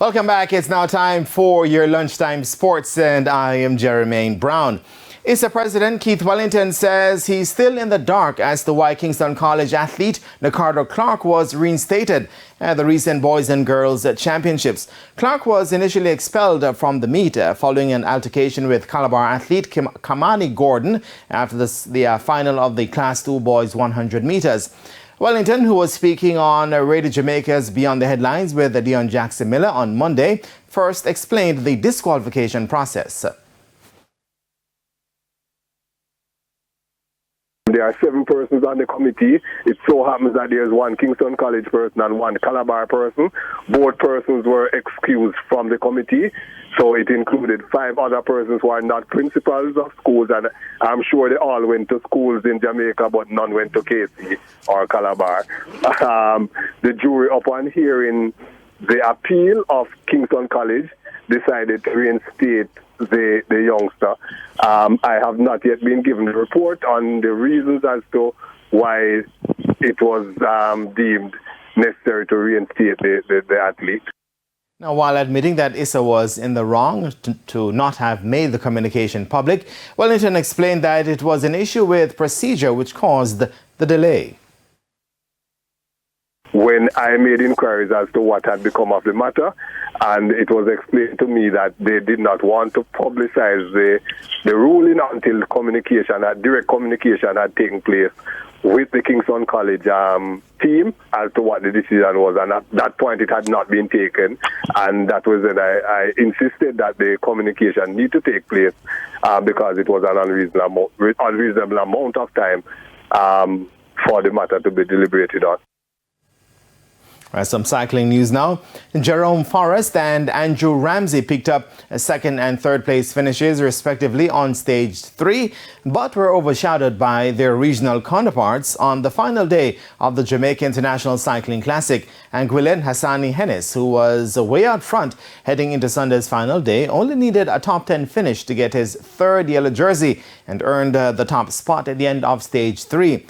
Welcome back. It's now time for your lunchtime sports, and I am Jermaine Brown. ISA President Keith Wellington says he's still in the dark as to why Kingston College athlete Ricardo Clark was reinstated at the recent Boys and Girls Championships. Clark was initially expelled from the meet following an altercation with Calabar athlete Kamani Gordon after the final of the Class 2 Boys 100 meters. Wellington, who was speaking on Radio Jamaica's Beyond the Headlines with Dion Jackson Miller on Monday, first explained the disqualification process. There are 7 persons on the committee. It so happens that there's one Kingston College person and one Calabar person. Both persons were excused from the committee. So it included 5 other persons who are not principals of schools, and I'm sure they all went to schools in Jamaica, but none went to KC or Calabar. The jury, upon hearing the appeal of Kingston College, decided to reinstate the youngster. I have not yet been given a report on the reasons as to why it was deemed necessary to reinstate the athlete. Now, while admitting that ISA was in the wrong to not have made the communication public, Wellington explained that it was an issue with procedure which caused the delay. When I made inquiries as to what had become of the matter, and it was explained to me that they did not want to publicize the ruling until direct communication had taken place with the Kingston College team as to what the decision was, and at that point it had not been taken, and that was when I insisted that the communication need to take place because it was an unreasonable amount of time for the matter to be deliberated on. Some cycling news now. Jerome Forrest and Andrew Ramsey picked up second and third place finishes respectively on stage 3, but were overshadowed by their regional counterparts on the final day of the Jamaica International Cycling Classic. Anguillen Hassani Hennis, who was way out front heading into Sunday's final day, only needed a top 10 finish to get his third yellow jersey and earned the top spot at the end of stage 3.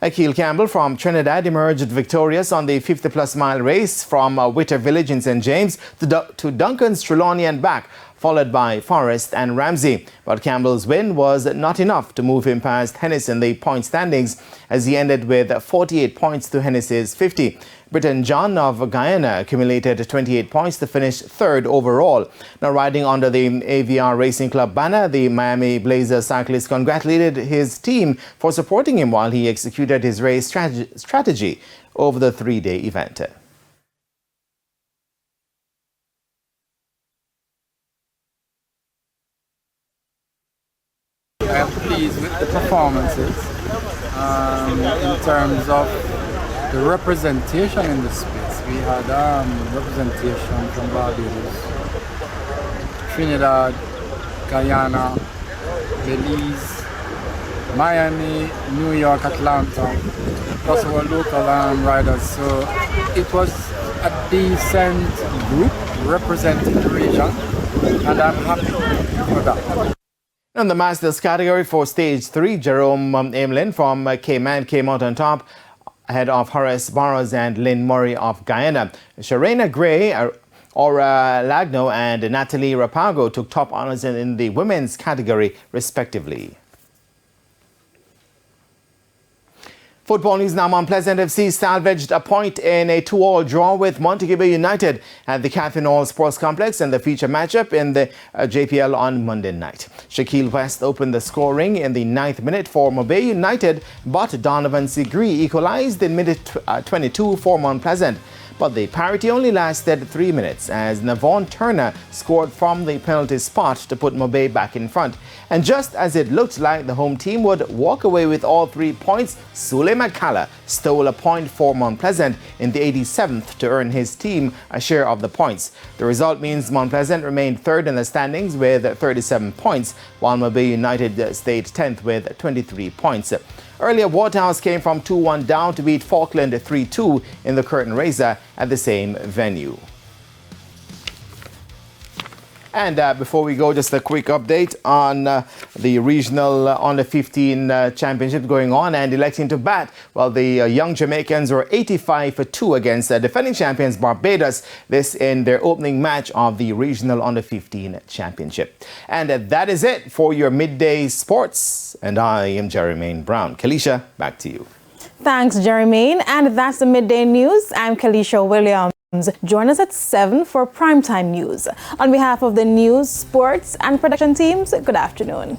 Akil Campbell from Trinidad emerged victorious on the 50-plus mile race from Witter Village in St. James to Duncan's Trelawney and back, followed by Forrest and Ramsey. But Campbell's win was not enough to move him past Hennis in the point standings, as he ended with 48 points to Hennis's 50. Britain John of Guyana accumulated 28 points to finish third overall. Now, riding under the AVR Racing Club banner, the Miami Blazer cyclist congratulated his team for supporting him while he executed his race strategy over the 3-day event. I am pleased with the performances in terms of the representation in the space. We had representation from Barbados, Trinidad, Guyana, Belize, Miami, New York, Atlanta, plus our local riders. So it was a decent group representing the region, and I'm happy for that. In the Masters category for stage 3, Jerome Amelin from Cayman came out on top, ahead of Horace Barrows and Lynn Murray of Guyana. Sharena Gray, Aura Lagno and Natalie Rapago took top honors in the women's category, respectively. Football news now. Mount Pleasant FC salvaged a point in a 2-2 draw with Montego United at the Catherine Hall Sports Complex in the feature matchup in the JPL on Monday night. Shaquille West opened the scoring in the 9th minute for Mobay United, but Donovan Sigri equalized in minute 22 for Mount Pleasant. But the parity only lasted 3 minutes as Navon Turner scored from the penalty spot to put Mobay back in front. And just as it looked like the home team would walk away with all 3 points, Sule McCalla stole a point for Mount Pleasant in the 87th to earn his team a share of the points. The result means Mount Pleasant remained third in the standings with 37 points, while Mobay United stayed 10th with 23 points. Earlier, Waterhouse came from 2-1 down to beat Falkland 3-2 in the curtain raiser at the same venue. And before we go, just a quick update on the regional under 15 championship going on and electing to bat. Well, the young Jamaicans were 85-2 against the defending champions Barbados. This in their opening match of the regional under 15 championship. And that is it for your midday sports. And I am Jermaine Brown. Kalisha, back to you. Thanks, Jermaine. And that's the midday news. I'm Kalisha Williams. Join us at 7 for primetime news. On behalf of the news, sports, and production teams, good afternoon.